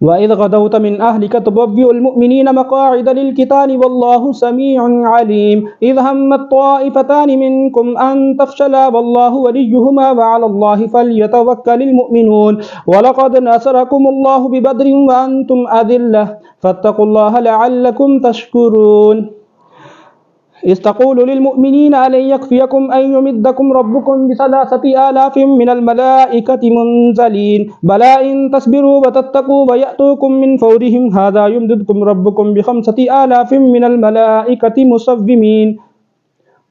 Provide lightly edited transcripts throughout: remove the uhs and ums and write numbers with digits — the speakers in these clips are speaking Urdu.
وإذ غدوت من أهلك تبوئ المؤمنين مقاعد للقتال والله سميع عليم إذ همت طائفتان منكم أن تفشلا والله وليهما وعلى الله فليتوكل المؤمنون ولقد نصركم الله ببدر وأنتم أذلة فاتقوا الله لعلكم تشكرون إذ تقول للمؤمنين ألن يكفيكم أن يمدكم ربكم ب3,000 من الملائكة منزلين بلى إن تصبروا وتتقوا ويأتوكم من فورهم هذا يمددكم ربكم ب5,000 من الملائكة مسومين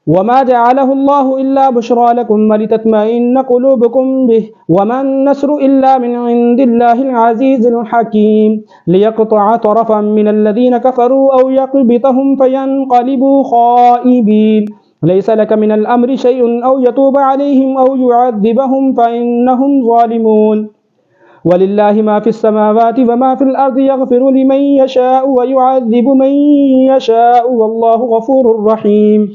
وما جعله الله إلا بشرى لكم ولتطمئن قلوبكم به وما النصر إلا من عند الله العزيز الحكيم ليقطع طرفا من الذين كفروا أو يقبضهم فينقلبوا خائبين ليس لك من الأمر شيء أو يتوب عليهم أو يعذبهم فإنهم ظالمون ولله ما في السماوات وما في الأرض يغفر لمن يشاء ويعذب من يشاء والله غفور رحيم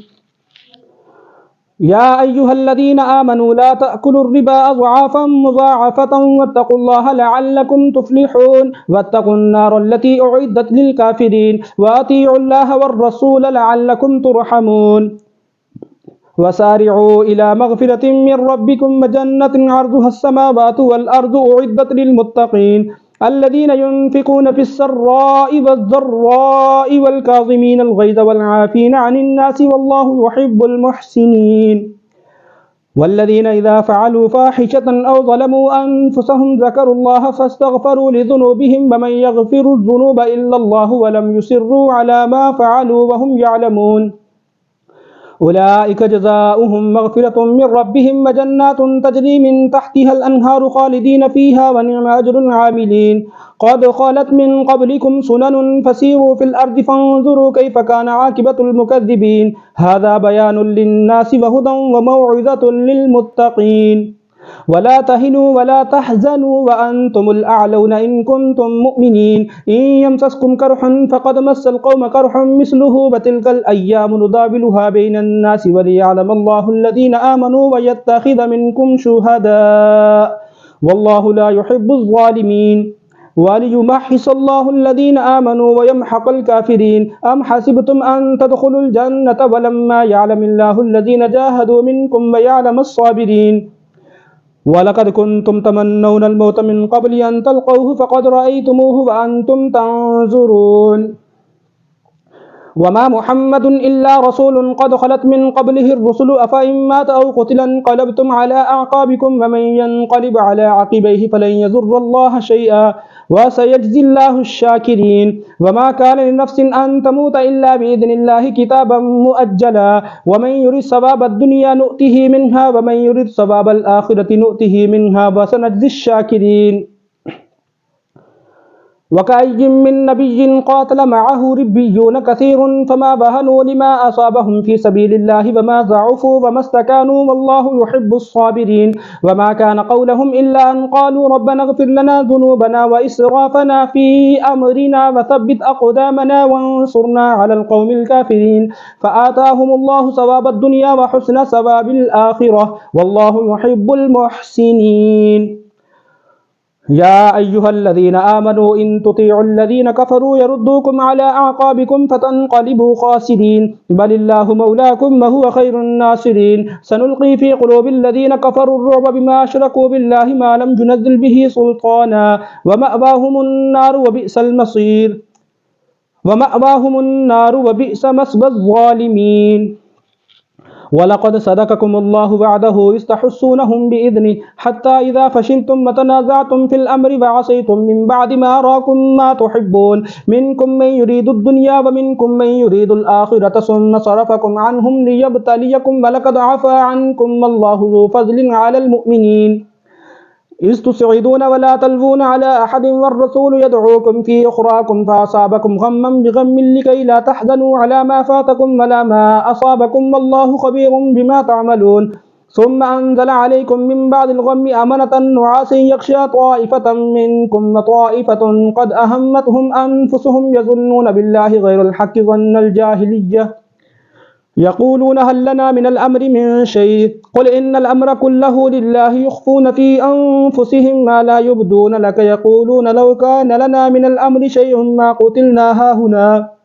يا أيها الذين آمنوا لا تأكلوا الربا أضعافا مضاعفة واتقوا الله لعلكم تفلحون واتقوا النار التي أعدت للكافرين وأطيعوا الله والرسول لعلكم ترحمون وسارعوا إلى مغفرة من ربكم وجنة عرضها السماوات والأرض أعدت للمتقين الذين ينفقون في السراء والضراء والكاظمين الغيظ والعافين عن الناس والله يحب المحسنين والذين إذا فعلوا فاحشة أو ظلموا أنفسهم ذكروا الله فاستغفروا لذنوبهم ومن يغفر الذنوب إلا الله ولم يصروا على ما فعلوا وهم يعلمون أولئك جزاؤهم مغفرة من ربهم وجنات تجري من تحتها الأنهار خالدين فيها ونعم أجر العاملين قد خلت من قبلكم سنن فسيروا في الأرض فانظروا كيف كان عاقبة المكذبين هذا بيان للناس وهدى وموعظة للمتقين ولا تهنوا ولا تحزنوا وأنتم الأعلون إن كنتم مؤمنين إن يمسسكم كرح فقد مس القوم كرح مثله وتلك الأيام نداولها بين الناس وليعلم الله الذين آمنوا ويتخذ منكم شهداء والله لا يحب الظالمين وليمحص الله الذين آمنوا ويمحق الكافرين أم حسبتم أن تدخلوا الجنة ولما يعلم الله الذين جاهدوا منكم ويعلم الصابرين ولقد كنتم تمنون الموت من قبل أن تلقوه فقد رأيتموه وأنتم تنظرون وما محمد إلا رسول قد خلت من قبله الرسل أفإن مات أو قتل انقلبتم على أعقابكم ومن ينقلب على عقبيه فلن يضر الله شيئا وسيجزي الله الشاكرين وما كان لنفس أن تموت إلا بإذن الله كتابا مؤجلا ومن يرد ثواب الدنيا نؤته منها ومن يرد ثواب الآخرة نؤته منها وسنجزي الشاكرين وكأي من نبي قاتل معه ربيون كثير فما بهنوا لما أصابهم في سبيل الله وما ضعفوا وما استكانوا والله يحب الصابرين وما كان قولهم إلا أن قالوا ربنا اغفر لنا ذنوبنا وإسرافنا في أمرنا وثبت أقدامنا وانصرنا على القوم الكافرين فآتاهم الله ثواب الدنيا وحسن ثواب الآخرة والله يحب المحسنين يا أيها الذين آمنوا إن تطيعوا الذين كفروا يردوكم على أعقابكم فتنقلبوا خاسرين بل الله مولاكم وهو خير الناصرين سنلقي في قلوب الذين كفروا الرعب بما أشركوا بالله ما لم ينزل به سلطانا ومأواهم النار وبئس المصير وبئس مثوى الظالمين ولقد صدقكم الله وعده إذ تحسونهم بإذنه حتى إذا فشلتم وتنازعتم في الأمر وعصيتم من بعد ما أراكم ما تحبون منكم من يريد الدنيا ومنكم من يريد الآخرة ثم صرفكم عنهم ليبتليكم ولقد عفا عنكم والله ذو فضل على المؤمنين إذ تسعدون ولا تلوون على أحد والرسول يدعوكم في أخراكم فأصابكم غما بغم لكي لا تحزنوا على ما فاتكم ولا ما أصابكم والله خبير بما تعملون ثم أنزل عليكم من بعد الغم أمنة نعاسا يغشى طائفة منكم وطائفة قد أهمتهم أنفسهم يظنون بالله غير الحق ظن الجاهلية يقولون هل لنا من الأمر من شيء قل إن الأمر كله لله يخفون في أنفسهم ما لا يبدون لك يقولون لو كان لنا من الأمر شيء ما قتلنا هاهنا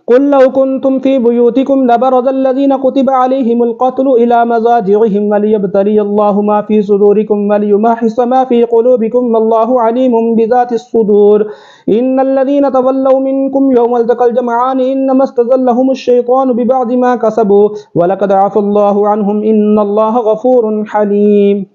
قل لو كنتم في بيوتكم لبرز الذين كتب عليهم القتل إلى مضاجعهم وليبتلي الله ما في صدوركم وليمحص ما في قلوبكم والله عليم بذات الصدور إن الذين تولوا منكم يوم التقى الجمعان إنما استزلهم الشيطان ببعض ما كسبوا ولقد عفى الله عنهم إن الله غفور حليم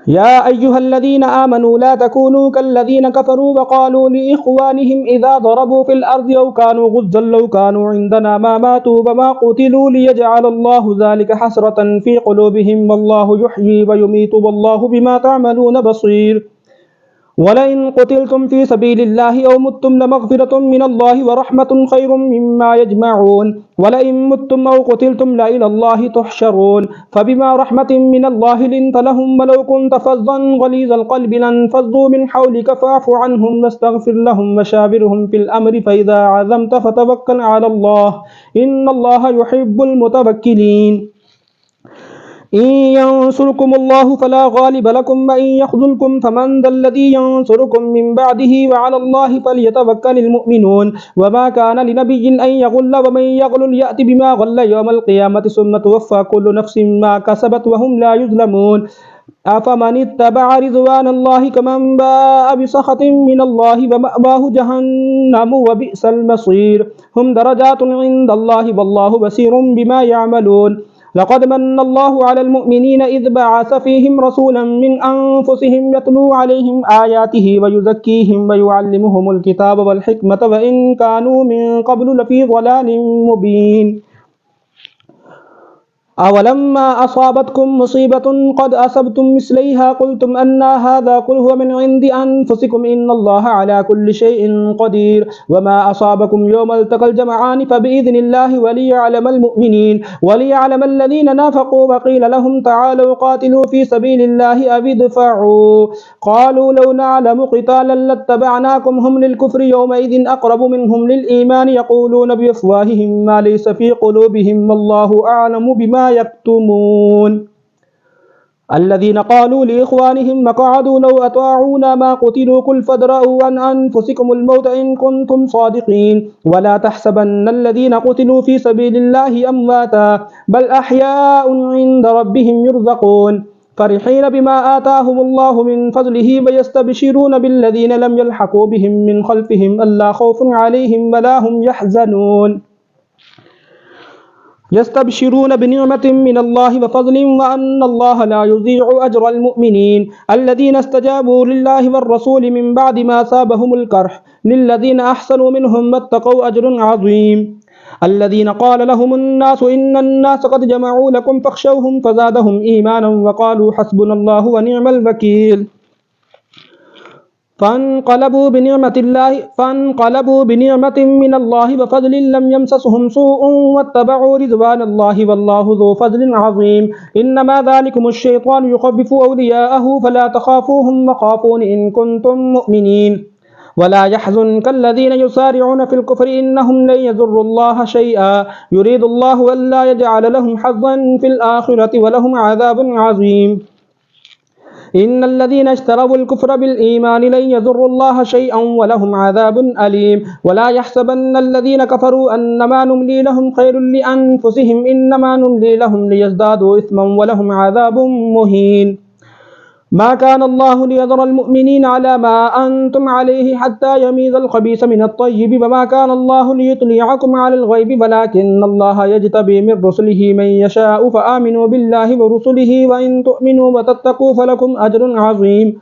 يا أيها الذين آمنوا لا تكونوا كالذين كفروا وقالوا لإخوانهم إذا ضربوا في الأرض أو كانوا غزا لو كانوا عندنا ما ماتوا وما قتلوا ليجعل الله ذلك حسرة في قلوبهم والله يحيي ويميت والله بما تعملون بصير ولئن قتلتم في سبيل الله أو متم لمغفرة من الله ورحمة خير مما يجمعون ولئن متم أو قتلتم لإلى الله تحشرون فبما رحمة من الله لنت لهم ولو كنت فظا غليظ القلب لانفضوا من حولك فاعف عنهم واستغفر لهم وشاورهم في الأمر فإذا عزمت فتوكل على الله إن الله يحب المتوكلين إن ينصركم الله فلا غالب لكم وإن يخذلكم فمن ذا الذي ينصركم من بعده وعلى الله فليتوكل المؤمنون وما كان لنبي أن يغل ومن يغل يأت بما غل يوم القيامة ثم توفى كل نفس ما كسبت وهم لا يظلمون أفمن اتبع رضوان الله كمن باء بسخط من الله ومأواه جهنم وبئس المصير هم درجات عند الله والله بصير بما يعملون لقد من الله على المؤمنين إذ بعث فيهم رسولا من أنفسهم يتلو عليهم آياته ويزكيهم ويعلمهم الكتاب والحكمة وإن كانوا من قبل لفي ضلال مبين أولما أصابتكم مصيبة قد أصبتم مثليها قلتم أن هذا قل هو من عند أنفسكم إن الله على كل شيء قدير وما أصابكم يوم التقى الجمعان فبإذن الله وليعلم المؤمنين وليعلم الذين نافقوا وقيل لهم تعالوا قاتلوا في سبيل الله أو ادفعوا قالوا لو نعلم قتالا لاتبعناكم هم للكفر يومئذ أقرب منهم للإيمان يقولون بأفواههم ما ليس في قلوبهم والله أعلم بما يكتمون الذين قالوا لإخوانهم وقعدوا لو أطاعونا ما قتلوا قل فادرءوا عن أنفسكم الموت إن كنتم صادقين ولا تحسبن الذين قتلوا في سبيل الله أمواتا بل أحياء عند ربهم يرزقون فرحين بما آتاهم الله من فضله ويستبشرون بالذين لم يلحقوا بهم من خلفهم ألا خوف عليهم ولا هم يحزنون يستبشرون بنعمة من الله وفضل وأن الله لا يضيع أجر المؤمنين الذين استجابوا لله والرسول من بعد ما أصابهم القرح للذين أحسنوا منهم واتقوا أجر عظيم الذين قال لهم الناس إن الناس قد جمعوا لكم فاخشوهم فزادهم إيمانا وقالوا حسبنا الله ونعم الوكيل فانقلبوا بنعمة من الله وفضل لم يمسسهم سوء واتبعوا رضوان الله والله ذو فضل عظيم إنما ذلكم الشيطان يخوف أولياءه فلا تخافوهم وخافون إن كنتم مؤمنين ولا يحزنك الذين يسارعون في الكفر إنهم لن يضروا الله شيئا يريد الله ألا يجعل لهم حظا في الآخرة ولهم عذاب عظيم إن الذين اشتروا الكفر بالإيمان لن يضروا الله شيئا ولهم عذاب أليم ولا يحسبن الذين كفروا أنما نملي لهم خير لأنفسهم إنما نملي لهم ليزدادوا إثما ولهم عذاب مهين ما كان الله ليذر المؤمنين على ما أنتم عليه حتى يميز الخبيث من الطيب وما كان الله ليطلعكم على الغيب ولكن الله يجتبي من رسله من يشاء فآمنوا بالله ورسله وإن تؤمنوا وتتقوا فلكم أجر عظيم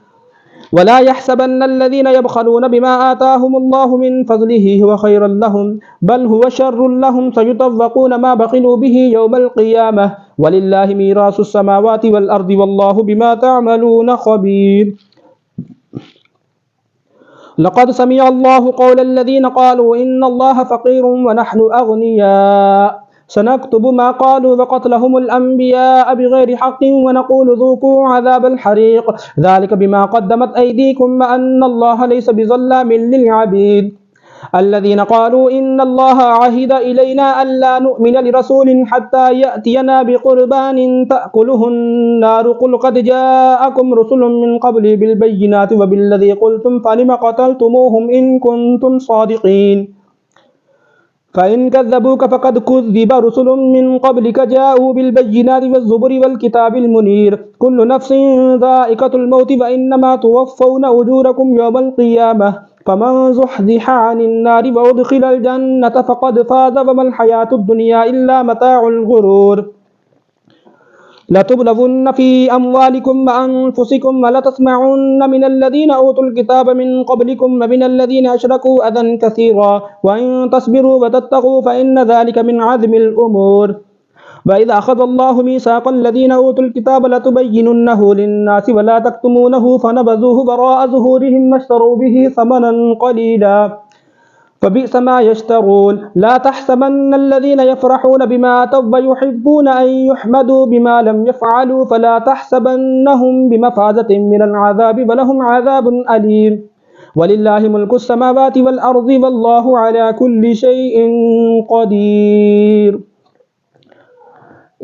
ولا يحسبن الذين يبخلون بما آتاهم الله من فضله هو خيرا لهم بل هو شر لهم سيطوقون ما بخلوا به يوم القيامة ولله ميراث السماوات والأرض والله بما تعملون خبير لقد سمع الله قول الذين قالوا إن الله فقير ونحن أغنياء سنكتب ما قالوا وقتلهم الأنبياء بغير حق ونقول ذوقوا عذاب الحريق ذلك بما قدمت أيديكم وأن الله ليس بظلام للعبيد الذين قالوا إن الله عهد إلينا ألا نؤمن لرسول حتى يأتينا بقربان تأكله النار قل قد جاءكم رسل من قبلي بالبينات وبالذي قلتم فلم قتلتموهم إن كنتم صادقين فإن كذبوك فقد كذب رسل من قبلك جاءوا بالبينات والزبر والكتاب المنير كل نفس ذائقة الموت فإنما توفون أجوركم يوم القيامة فمن زحزح عن النار وأدخل الجنة فقد فاز وما الحياة الدنيا إلا متاع الغرور لتبلغن في أموالكم وأنفسكم ولتسمعن من الذين أوتوا الكتاب من قبلكم ومن الذين أشركوا أذى كثيرا وإن تصبروا وتتقوا فإن ذلك من عزم الأمور وإذا أخذ الله ميثاق الذين أوتوا الكتاب لتبيننه للناس ولا تكتمونه فنبذوه وراء ظهورهم واشتروا به ثمنا قليلا فبئس ما يشترون لا تحسبن الذين يفرحون بما أتوا ويحبون أن يحمدوا بما لم يفعلوا فلا تحسبنهم بمفازة من العذاب ولهم عذاب أليم ولله ملك السماوات والأرض والله على كل شيء قدير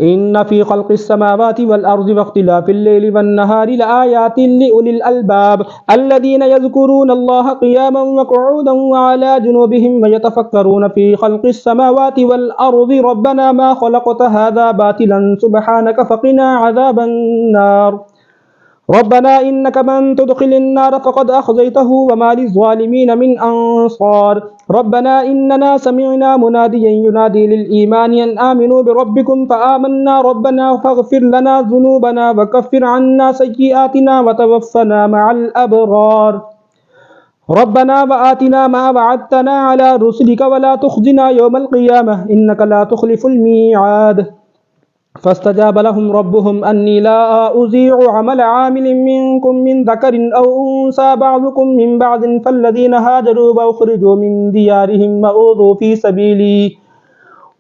إن في خلق السماوات والأرض واختلاف الليل والنهار لآيات لأولي الألباب الذين يذكرون الله قياما وقعودا وعلى جنوبهم ويتفكرون في خلق السماوات والأرض ربنا ما خلقت هذا باطلا سبحانك فقنا عذاب النار ربنا إنك من تدخل النار فقد أخزيته وما للظالمين من أنصار ربنا إننا سمعنا مناديا ينادي للإيمان أن آمنوا بربكم فآمنا ربنا فاغفر لنا ذنوبنا وكفر عنا سيئاتنا وتوفنا مع الأبرار ربنا وآتنا ما وعدتنا على رسلك ولا تخزنا يوم القيامة إنك لا تخلف الميعاد فاستجاب لهم ربهم أني لا أضيع عمل عامل منكم من ذكر أو أنثى بعضكم من بعض فالذين هاجروا وأخرجوا من ديارهم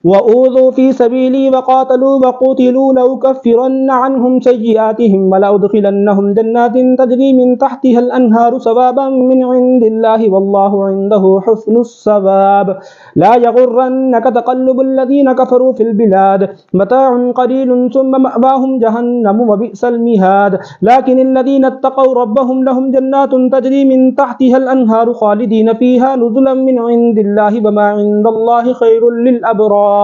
وأوذوا في سبيلي وقاتلوا وقتلوا لأكفرن عنهم سيئاتهم ولأدخلنهم جنات تجري من تحتها الأنهار ثوابا من عند الله والله عنده حسن الثواب لا يغرنك تقلب الذين كفروا في البلاد متاع قليل ثم مأواهم جهنم وبئس المهاد لكن الذين اتقوا ربهم لهم جنات تجري من تحتها الأنهار خالدين فيها نزلا من عند الله وما عند الله خير للأبرار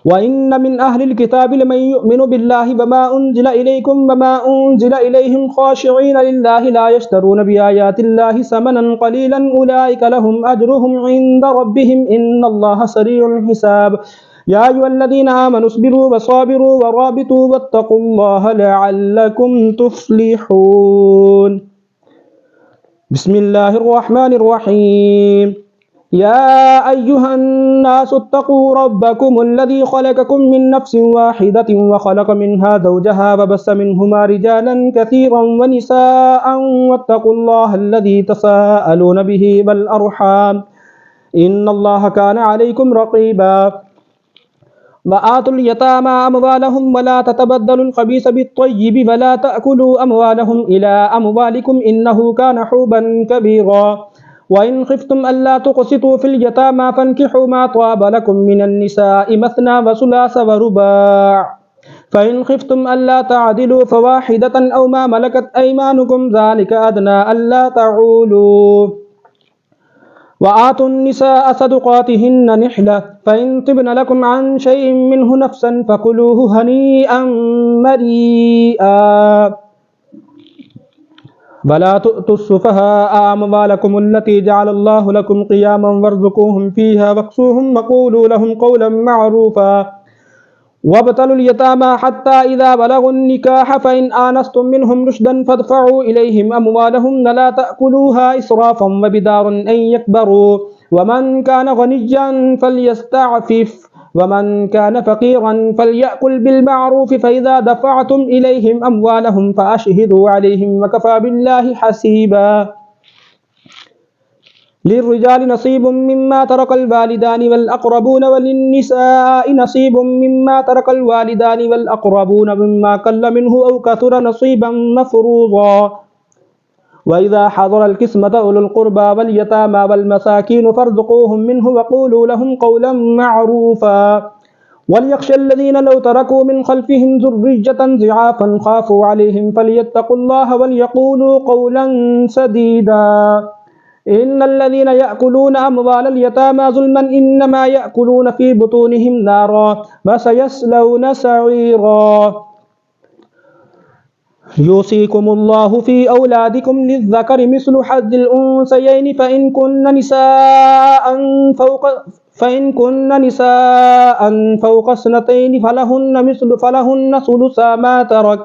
وإن من أهل الكتاب لمن يؤمن بالله وما أنزل إليكم وما أنزل إليهم خاشعين لله لا يشترون بآيات الله ثمنا قليلا أولئك لهم أجرهم عند ربهم إن الله سريع الحساب يا أيها الذين آمنوا اصبروا وصابروا ورابطوا واتقوا الله لعلكم تفلحون بسم الله الرحمن الرحيم يا أيها الناس اتقوا ربكم الذي خلقكم من نفس واحدة وخلق منها زوجها وبث منهما رجالا كثيرا ونساء واتقوا الله الذي تساءلون به والأرحام إن الله كان عليكم رقيبا وآتوا اليتامى أموالهم ولا تتبدلوا الخبيث بالطيب ولا تأكلوا أموالهم إلى أموالكم إنه كان حوبا كبيرا وإن خفتم ألا تقسطوا في اليتامى فانكحوا ما طاب لكم من النساء مثنى وثلاث ورباع فإن خفتم ألا تعدلوا فواحدة أو ما ملكت أيمانكم ذلك أدنى ألا تعولوا وآتوا النساء صدقاتهن نحلة فإن طبن لكم عن شيء منه نفسا فكلوه هنيئا مريئا ولا تؤتوا السفهاء أموالكم التي جعل الله لكم قياما وارزقوهم فيها واكسوهم وقولوا لهم قولا معروفا وابتلوا اليتامى حتى إذا بلغوا النكاح فإن آنستم منهم رشدا فادفعوا إليهم أموالهم لا تأكلوها إسرافا وبدارا أن يكبروا ومن كان غنيا فليستعفف ومن كان فقيرا فليأكل بالمعروف فإذا دفعتم إليهم أموالهم فأشهدوا عليهم وكفى بالله حسيبا للرجال نصيب مما ترك الوالدان والأقربون وللنساء نصيب مما ترك الوالدان والأقربون مما قل منه أو كثر نصيبا مفروضا وإذا حضر القسمة أولو القربى واليتامى والمساكين فارزقوهم منه وقولوا لهم قولا معروفا وليخشى الذين لو تركوا من خلفهم ذرية ضعافا خافوا عليهم فليتقوا الله وليقولوا قولا سديدا إن الذين يأكلون أموال اليتامى ظلما إنما يأكلون في بطونهم نارا وسيصلون سعيرا يوصيكم الله في أولادكم للذكر مثل حظ الأنثيين فإن كن نساء فوق اثنتين فلهن ثلثا ما ترك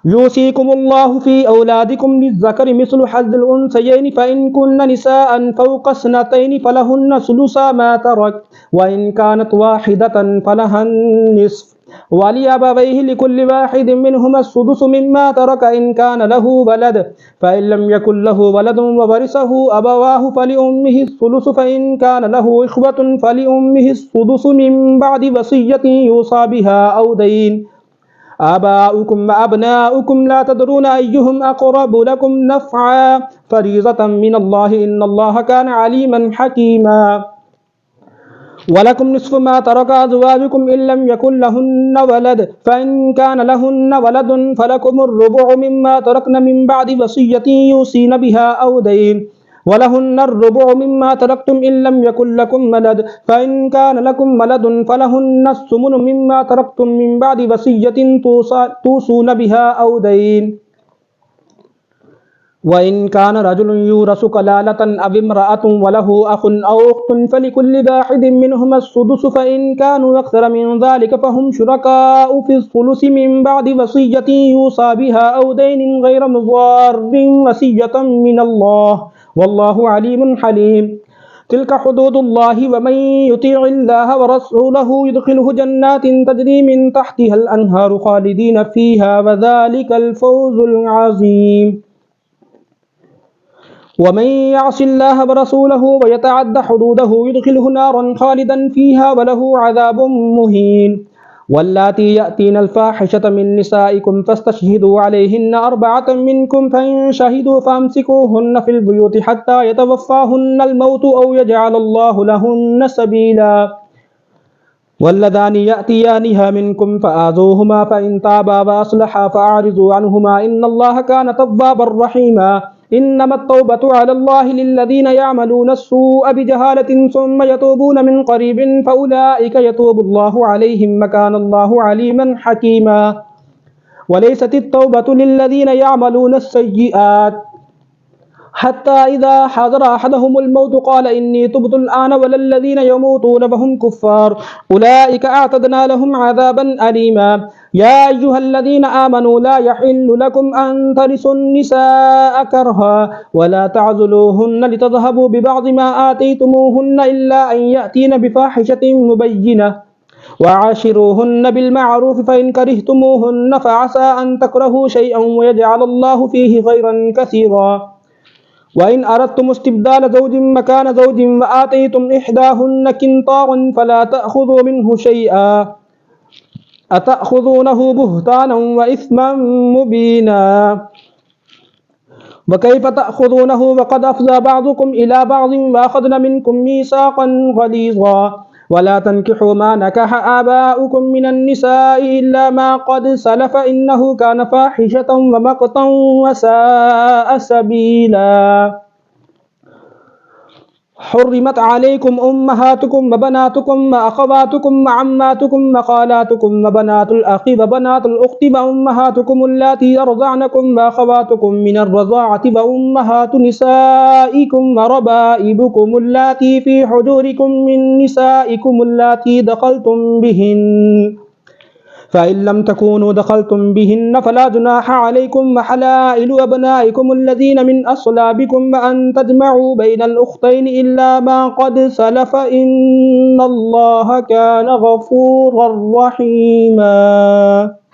يوصيكم الله في أولادكم للذكر مثل حظ الأنثيين فإن كن نساء فوق اثنتين فلهن ثلثا ما ترك وإن كانت واحدة فلها النصف ولأبويه لكل واحد منهما السدس مما ترك إن كان له ولد فإن لم يكن له ولد وورثه أبواه فلأمه الثلث فإن كان له إخوة فلأمه السدس من بعد وصية يوصى بها أو دين آباؤكم وأبناؤكم لا تدرون أيهم أقرب لكم نفعا فريضة من الله إن الله كان عليما حكيما ولكم نصف ما ترك أزواجكم إن لم يكن لهن ولد فإن كان لهن ولد فلكم الربع مما تركن من بعد وصية يوصين بها أو دين ولهن الربع مما تركتم إن لم يكن لكم ولد فإن كان لكم ولد فلهن الثمن مما تركتم من بعد وصية توصون بها أو دين وإن كان رجل يورث كلالة أو امرأة وله أخ أو أخت فلكل واحد منهما السدس فإن كانوا أكثر من ذلك فهم شركاء في الثلث من بعد وصية يوصى بها أو دين غير مضار وصية من الله والله عليم حليم تلك حدود الله ومن يطيع الله ورسوله يدخله جنات تجري من تحتها الأنهار خالدين فيها وذلك الفوز العظيم ومن يعص الله ورسوله ويتعد حدوده يدخله نارا خالدا فيها وله عذاب مهين واللاتي يأتين الفاحشة من نسائكم فاستشهدوا عليهن 4 منكم فإن شهدوا فأمسكوهن في البيوت حتى يتوفاهن الموت أو يجعل الله لهن سبيلا واللذان يأتيانها منكم فآذوهما فإن تابا وأصلحا فأعرضوا عنهما إن الله كان توابا رحيما إنما التوبة على الله للذين يعملون السوء بجهالة ثم يتوبون من قريب فأولئك يتوب الله عليهم وكان الله عليما حكيما وليست التوبة للذين يعملون السيئات حتى إذا حضر أحدهم الموت قال إني تبت الآن ولا الذين يموتون وهم كفار أولئك أعتدنا لهم عذابا أليما يا أيها الذين آمنوا لا يحل لكم أن ترثوا النساء كرها ولا تعزلوهن لتذهبوا ببعض ما آتيتموهن إلا أن يأتين بفاحشة مبينة وعاشروهن بالمعروف فإن كرهتموهن فعسى أن تكرهوا شيئا ويجعل الله فيه خيرا كثيرا وإن أردتم استبدال زوج مكان زوج وآتيتم إحداهن قنطارا فلا تأخذوا منه شيئا أتأخذونه بهتانا وإثما مبينا وكيف تأخذونه وقد أفضى بعضكم إلى بعض وأخذن منكم ميثاقا غليظا ولا تنكحوا ما نكح آباؤكم من النساء إلا ما قد سلف إنه كان فاحشة ومقتا وساء سبيلا حرمت عليكم أمهاتكم وبناتكم وأخواتكم وعماتكم وخالاتكم وبنات الأخ وبنات الأخت وأمهاتكم اللاتي أرضعنكم وأخواتكم من الرضاعة وأمهات نسائكم وربائبكم اللاتي في حجوركم من نسائكم اللاتي دخلتم بهن فإن لم تكونوا دخلتم بهن فلا جناح عليكم وحلائل أبنائكم الذين من أصلابكم وأن تجمعوا بين الأختين إلا ما قد سلف إن الله كان غفورا رحيما.